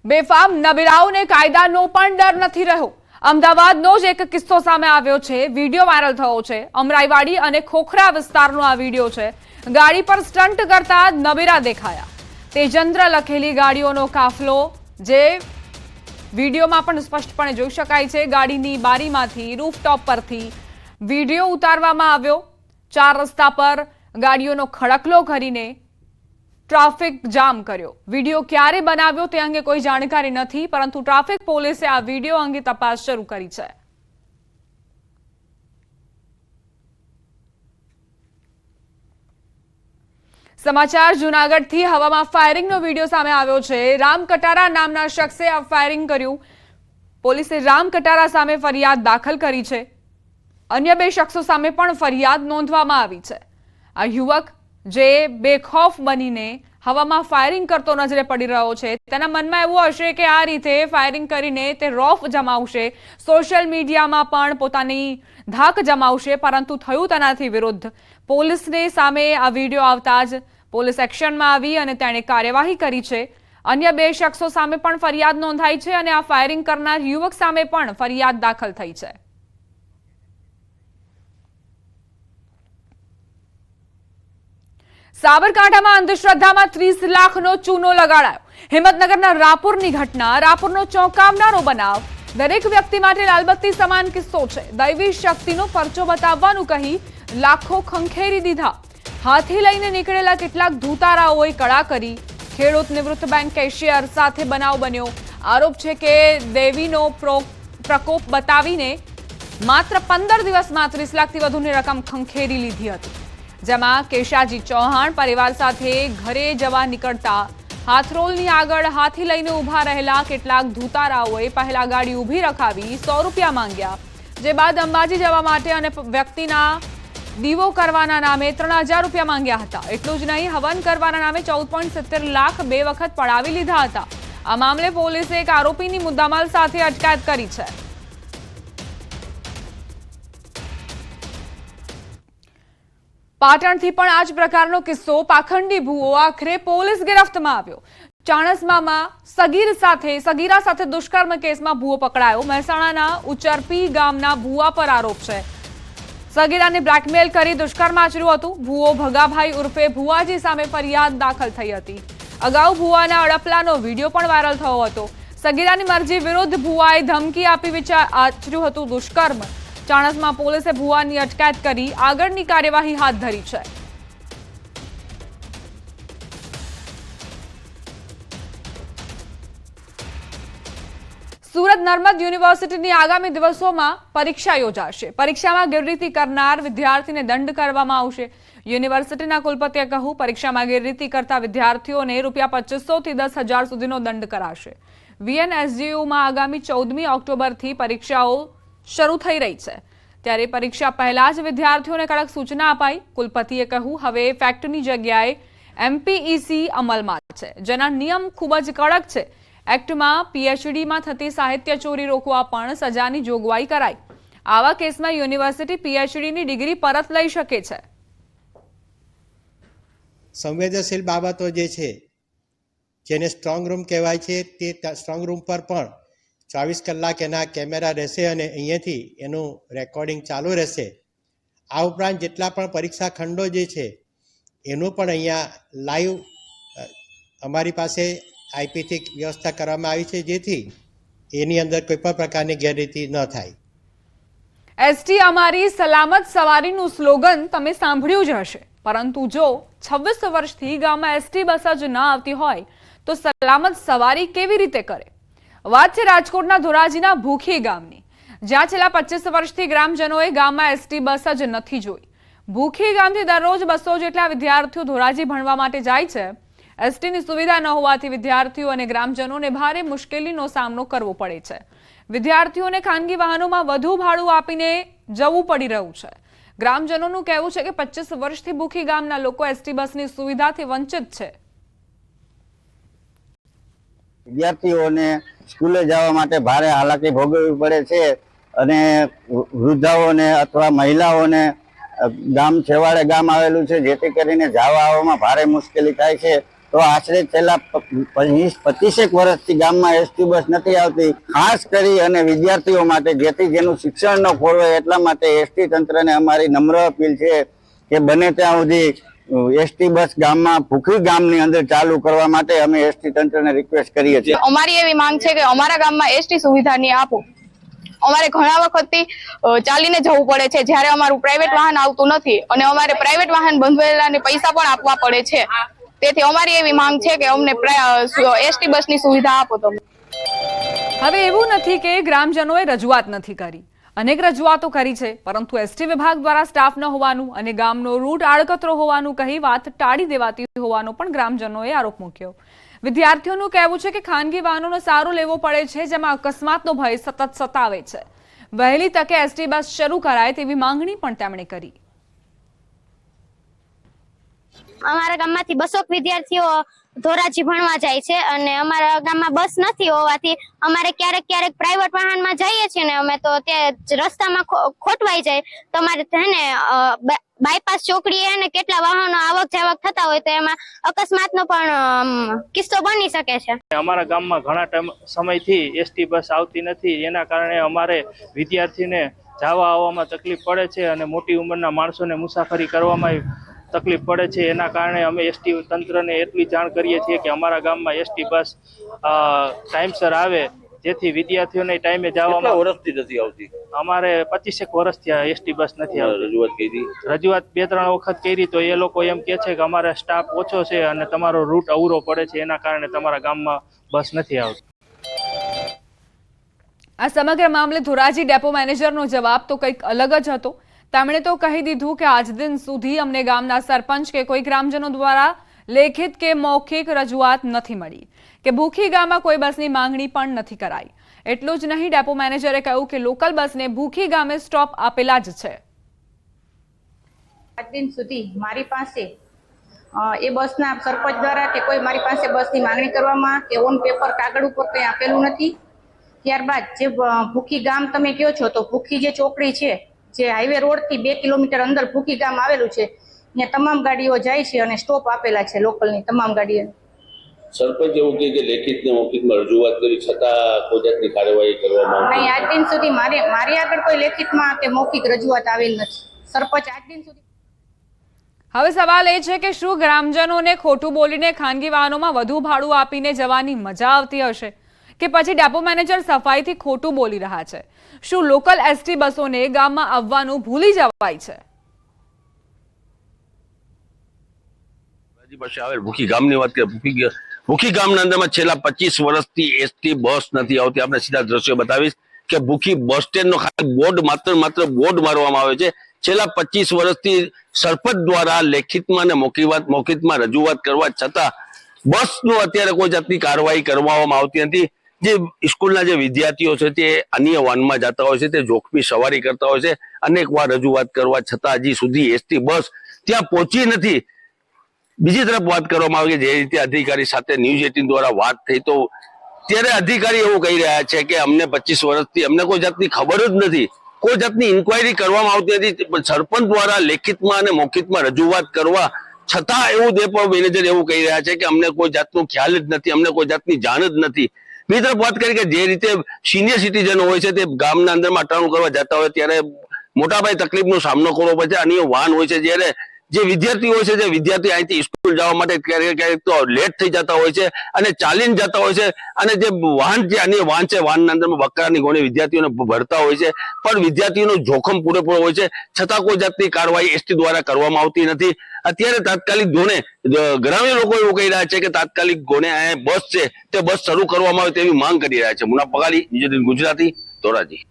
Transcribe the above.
બેફામ નબીરાઓને કાયદાનો પણ ડર નથી રહ્યો। અમદાવાદનો જ એક કિસ્સો સામે આવ્યો છે। વિડીયો વાયરલ થયો છે। અમરાઈવાડી અને ખોખરા વિસ્તારનો આ વિડીયો છે। ગાડી પર સ્ટન્ટ કરતા નબીરા દેખાયા। તેજેન્દ્ર લખેલી ગાડીઓનો કાફલો જે વિડીયોમાં પણ સ્પષ્ટપણે જોઈ શકાય છે। ગાડીની બારીમાંથી રૂફટોપ પરથી વિડીયો ઉતારવામાં આવ્યો। 4 રસ્તા પર ગાડીઓનો ખડકલો કરીને ટ્રાફિક જામ કર્યો। વિડીયો ક્યારે બનાવ્યો તે અંગે કોઈ જાણકારી નથી, પરંતુ ટ્રાફિક પોલીસે આ વિડીયો અંગે તપાસ શરૂ કરી છે। સમાચાર જૂનાગઢથી હવામાં ફાયરિંગનો વિડીયો સામે આવ્યો છે। રામ કટારા નામના શખ્સે આ ફાયરિંગ કર્યું। પોલીસે રામ કટારા સામે ફરિયાદ દાખલ કરી છે। અન્ય 2 શખ્સો સામે પણ ફરિયાદ નોંધવામાં આવી છે। આ યુવક જે બેખૌફ બનીને હવામાં ફાયરિંગ કરતો નજરે પડી રહ્યો છે, તેના મનમાં એવું હશે કે આ રીતે ફાયરિંગ કરીને તે રોફ જમાવશે, સોશિયલ મીડિયામાં પણ પોતાની ધાક જમાવશે, પરંતુ થયું તેનાથી વિરુદ્ધ। પોલીસની સામે આ વિડીયો આવતા જ પોલીસ એક્શનમાં આવી અને તેણે કાર્યવાહી કરી છે। અન્ય 2 શખ્સો સામે પણ ફરિયાદ નોંધાઈ છે અને આ ફાયરિંગ કરનાર યુવક સામે પણ ફરિયાદ દાખલ થઈ છે। સાબરકાંઠામાં અંધશ્રદ્ધામાં 30 લાખનો ચૂનો લગાડાયો। હિંમતનગરના રાપુરની ઘટના, રાપુરનો ચોંકાવનારો બનાવ। દરેક વ્યક્તિ માટે લાલબત્તી સમાન કિસ્સો છે। દૈવી શક્તિનો પરચો બતાવવાનું કહી લાખો ખંખેરી દીધા। હાથી લઈને નીકળેલા કેટલાક ધૂતારાઓએ કળા કરી। ખેડૂત નિવૃત્ત બેંક કેશિયર સાથે બનાવ બન્યો। આરોપ છે કે દેવીનો પ્રકોપ બતાવીને માત્ર 15 દિવસમાં 30 લાખથી વધુની રકમ ખંખેરી લીધી હતી। જેમાં કેશાજી ચૌહાણ પરિવાર સાથે ઘરે જવા નીકળતા હાથરોલની આગળ હાથી લઈને ઊભા રહેલા કેટલાક ધૂતારાઓએ પહેલા ગાડી ઊભી રખાવી 100 રૂપિયા માંગ્યા, જે બાદ અંબાજી જવા માટે અને વ્યક્તિના દીવો કરવાના નામે 3000 રૂપિયા માંગ્યા હતા। એટલું જ નહીં, હવન કરવાના નામે 14.70 લાખ 2 વખત પડાવી લીધા હતા। આ મામલે પોલીસે એક આરોપીની મુદ્દામાલ સાથે અટકાયત કરી છે। પાટણથી પણ આ જ પ્રકારનો કિસ્સો, પાખંડી ભૂવો આખરે પોલીસ ગિરફ્તમાં આવ્યો। ચાણસ્મામાં સગીરા સાથે દુષ્કર્મ કેસમાં ભૂવો પકડાયો। મહેસાણાના ઉચરપી ગામના ભૂવા પર આરોપ છે। સગીરાને બ્લેકમેલ કરી દુષ્કર્મ આચર્યું હતું। ભૂવો ભગાભાઈ ઉર્ફે ભુવાજી સામે ફરિયાદ દાખલ થઈ હતી। અગાઉ ભૂવાના અડપલાનો વિડીયો પણ વાયરલ થયો હતો। સગીરાની મરજી વિરુદ્ધ ભૂવાએ ધમકી આપી આચર્યું હતું દુષ્કર્મ। ચાણસ્મા પોલીસે ભુવાની અટકાયત કરી આગળની કાર્યવાહી હાથ ધરી છે। સુરત નર્મદ યુનિવર્સિટીની આગામી દિવસોમાં પરીક્ષા યોજાશે। પરીક્ષામાં ગેરરીતિ કરનાર વિદ્યાર્થીને દંડ કરવામાં આવશે। યુનિવર્સિટીના કુલપતિએ કહ્યું, પરીક્ષામાં ગેરરીતિ કરતા વિદ્યાર્થીઓને ₹2500 થી 10,000 સુધીનો દંડ કરાશે। VNSGUમાં આગામી 14મી ઓક્ટોબરથી પરીક્ષાઓ શરૂ થઈ રહી છે, ત્યારે પરીક્ષા પહેલા જ વિદ્યાર્થીઓને કડક સૂચના અપાઈ। કુલપતિએ કહ્યું, હવે ફેક્ટની જગ્યાએ MPEC અમલમાં છે, જેના નિયમ ખૂબ જ કડક છે। એક્ટમાં PhDમાં થતી સાહિત્ય ચોરી રોકવા પણ સજાની જોગવાઈ કરાઈ। આવા કેસમાં યુનિવર્સિટી PhDની ડિગ્રી પરત લઈ શકે છે। સંવેદનશીલ બાબતો જે છે, જેને સ્ટ્રોંગ રૂમ કહેવાય છે, તે સ્ટ્રોંગ રૂમ પર પણ 24 કલાક એના કેમેરા રહેશે અને અહીંયાથી એનું રેકોર્ડિંગ ચાલુ રહેશે। આ ઉપરાંત જેટલા પણ પરીક્ષા ખંડો જે છે એનું પણ અહીંયા લાઈવ અમારી પાસે IPથી વ્યવસ્થા કરવામાં આવી છે, જેથી એની અંદર કોઈ પણ પ્રકારની ગેરરીતિ ન થાય। ST અમારી સલામત સવારીનું સ્લોગન તમે સાંભળ્યું જ હશે, પરંતુ જો 26 વર્ષથી ગામમાં ST બસ જ ન આવતી હોય તો સલામત સવારી કેવી રીતે કરે? વાત છે રાજકોટના ધોરાજીના ભૂખી ગામની, જ્યાં છેલ્લા 25 વર્ષથી ગ્રામજનોએ ગામમાં ST બસ જ નથી જોઈ। ભૂખી ગામથી દરરોજ 200 જેટલા વિદ્યાર્થીઓ ધોરાજી ભણવા માટે જાય છે। STની સુવિધા ન હોવાથી વિદ્યાર્થીઓ અને ગ્રામજનોને ભારે મુશ્કેલીનો સામનો કરવો પડે છે। વિદ્યાર્થીઓને ખાનગી વાહનોમાં વધુ ભાડું આપીને જવું પડી રહ્યું છે। ગ્રામજનોનું કહેવું છે કે 25 વર્ષથી ભૂખી ગામના લોકો ST બસની સુવિધાથી વંચિત છે। વિદ્યાર્થીઓને સ્કૂલે જવા માટે ભારે હાલાકી ભોગવવી પડે છે અને વૃદ્ધાઓને અથવા મહિલાઓને ગામ છેવાડે ગામ આવેલું છે, જેથી કરીને જવા આવવામાં ભારે મુશ્કેલી થાય છે। તો આશરે છેલ્લા 25 વર્ષથી ગામમાં એસટી બસ નથી આવતી, ખાસ કરી અને વિદ્યાર્થીઓ માટે, જેથી જેનું શિક્ષણ ન ખોરવાય એટલા માટે એસટી તંત્રને અમારી નમ્ર અપીલ છે કે બને ત્યાં સુધી એસટી બસ ગામમાં ભૂખી ગામની અંદર ચાલુ કરવા માટે અમે એસટી તંત્રને રિક્વેસ્ટ કરીએ છીએ. અમારી એવી માંગ છે કે અમારા ગામમાં એસટી સુવિધા નહીં આપો. અમારે ઘણા વખતથી ચાલીને જવું પડે છે જ્યારે અમારું પ્રાઇવેટ વાહન આવતું નથી, અને અમારે પ્રાઇવેટ વાહન બંધવેલાને પૈસા પણ આપવા પડે છે. તેથી અમારી એવી માંગ છે કે અમને એસટી બસની સુવિધા આપો તમે. હવે એવું નથી કે ગ્રામજનોએ રજૂઆત નથી કરી, અનેક રજૂઆતો કરી છે, પરંતુ એસટી વિભાગ દ્વારા સ્ટાફ ન હોવાનું અને ગામનો રૂટ આડકતરો હોવાનું કહી વાત ટાળી દેવાતી હોવાનો પણ ગ્રામજનોએ આરોપ મૂક્યો. વિદ્યાર્થીઓનું કહેવું છે કે ખાનગી વાહનોનો સારો લેવો પડે છે, જેમાં અકસ્માતનો ભય સતત સતાવે છે. વહેલી તકે એસટી બસ શરૂ કરાય તેવી માંગણી પણ તેમણે કરી. અમારા ગામમાંથી 200 વિદ્યાર્થીઓ ધોરાજી ભણવા જાય છે, અને અમારા ગામમાં બસ નથી હોવાથી અમારે ક્યારેક પ્રાઇવેટ વાહનમાં જઈએ છીએ ને અમે, તો ત્યાં રસ્તામાં ખોટવાઈ જાય તો અમારે છે ને બાયપાસ ચોકડીએ ને કેટલા વાહનો આવક જાવક થતા હોય તો એમાં અકસ્માતનો પણ કિસ્સો બની શકે છે. અમારા ગામમાં ઘણા સમયથી એસટી બસ આવતી નથી, એના કારણે અમારે વિદ્યાર્થીને જવા આવવામાં તકલીફ પડે છે અને મોટી ઉંમરના માણસોને મુસાફરી કરવામાં તકલીફ પડે છે. એના કારણે અમે એસટી તંત્રને એટલી જાણ કરીએ છીએ કે અમારા ગામમાં એસટી બસ ટાઈમસર આવે, જેથી વિદ્યાર્થીઓને ટાઈમે જવામાં. વર્ષથી નથી આવતી? અમારે 25 વર્ષથી એસટી બસ નથી આવતી. રજૂઆત 2-3 વખત કરી તો એ લોકો એમ કે છે કે અમારે સ્ટાફ ઓછો છે અને તમારો રૂટ અવરો પડે છે, એના કારણે તમારા ગામમાં બસ નથી આવતી. આ સમગ્ર મામલે ધોરાજી ડેપો મેનેજરનો જવાબ તો કંઈક અલગ જ હતો. તેમણે તો કહી દીધું કે આજ દિન સુધી અમને ગામના સરપંચ કે કોઈ ગ્રામજનો દ્વારા લેખિત કે મૌખિક રજૂઆત નથી મળી કે ભૂખી ગામમાં કોઈ બસની માંગણી પણ નથી કરાઈ. એટલું જ નહીં, ડેપો મેનેજરે કહ્યું કે લોકલ બસને ભૂખી ગામે સ્ટોપ આપેલા જ છે. આજ દિન સુધી મારી પાસે એ બસના સરપંચ દ્વારા કે કોઈ મારી પાસે બસની માંગણી કરવામાં કે ઓન પેપર કાગળ ઉપર કંઈ આપેલું નથી. ત્યારબાદ જે ભૂખી ગામ તમે કહો છો, તો ભૂખી જે ચોકડી છે, જે હાઈવે રોડથી 2 કિલોમીટર અંદર ભૂખી ગામ આવેલું છે, ત્યાં તમામ ગાડીઓ જાય છે અને સ્ટોપ આપેલા છે લોકલની તમામ ગાડીઓ. સરપંચ એવું કહે કે લેખિત ને મૌખિકમાં રજૂઆત કરી છતાં કોઈ જાતની કાર્યવાહી કરવામાં નહીં, આજ દિન સુધી મારી આગળ કોઈ લેખિતમાં કે મૌખિક રજૂઆત આવેલ નથી. સરપંચ આજ દિન સુધી. હવે સવાલ એ છે કે શું ગ્રામજનોને ખોટું બોલીને ખાનગી વાહનોમાં વધુ ભાડું આપીને જવાની મજા આવતી હશે, કે પછી ડેપો મેનેજર સફાઈથી ખોટું બોલી રહ્યા છે? શું લોકલ એસટી બસોને ગામમાં આવવાનું ભૂલી જવાય છે? ભૂખી ગામની વાત કરીએ, ભૂખી ગામના અંદરમાં છેલ્લા 25 વર્ષથી એસટી બસ નથી આવતી. આપણે સીધા દ્રશ્યો બતાવીશ કે ભૂખી બસ સ્ટેન્ડ નો ખાલી બોર્ડ માત્ર બોર્ડ મારવામાં આવે છે. છેલ્લા 25 વર્ષથી સરપંચ દ્વારા લેખિતમાં અને મૌખિકમાં રજૂઆત કરવા છતાં બસનું અત્યારે કોઈ જાતની કાર્યવાહી કરવામાં આવતી નથી. જે સ્કૂલના જે વિદ્યાર્થીઓ છે તે અન્ય વાહનમાં જતા હોય છે, તે જોખમી સવારી કરતા હોય છે. અનેક વાર રજૂઆત કરવા છતાં હજી સુધી એસટી બસ ત્યાં પહોંચી નથી. બીજી તરફ વાત કરવામાં આવે કે જે રીતે અધિકારી સાથે ન્યૂઝ 18 દ્વારા વાત થઈ, તો ત્યારે અધિકારી એવું કહી રહ્યા છે કે અમને 25 વર્ષથી અમને કોઈ જાતની ખબર જ નથી, કોઈ જાતની ઇન્ક્વાયરી કરવામાં આવતી નથી. સરપંચ દ્વારા લેખિતમાં અને મૌખિકમાં રજૂઆત કરવા છતાં એવું ડેપો મેનેજર એવું કહી રહ્યા છે કે અમને કોઈ જાતનો ખ્યાલ જ નથી, અમને કોઈ જાતની જાણ જ નથી. બીજી તરફ વાત કરી કે જે રીતે સિનિયર સિટીઝનો હોય છે તે ગામના અંદરમાં અટાણું કરવા જતા હોય ત્યારે મોટાભાઈ તકલીફનો સામનો કરવો પડે છે. અન્ય વાહન હોય છે, જ્યારે જે વિદ્યાર્થીઓ હોય છે, જે વિદ્યાર્થી અહીંથી સ્કૂલ જવા માટે ક્યારેક તો લેટ થઈ જતા હોય છે અને ચાલીને જતા હોય છે, અને જે વાહન જે અન્ય વાહન છે, વાહનના અંદરમાં બકરાની ગોળી વિદ્યાર્થીઓને ભરતા હોય છે, પણ વિદ્યાર્થીઓનું જોખમ પૂરેપૂરો હોય છે, છતાં કોઈ જાતની કાર્યવાહી એસટી દ્વારા કરવામાં આવતી નથી. અત્યારે તાત્કાલિક ધોરણે ગ્રામ્ય લોકો એવું કહી રહ્યા છે કે તાત્કાલિક ધોરણે આ બસ છે તે બસ શરૂ કરવામાં આવે તેવી માંગ કરી રહ્યા છે. મુના પગાડી, ગુજરાતી, ધોરાજી.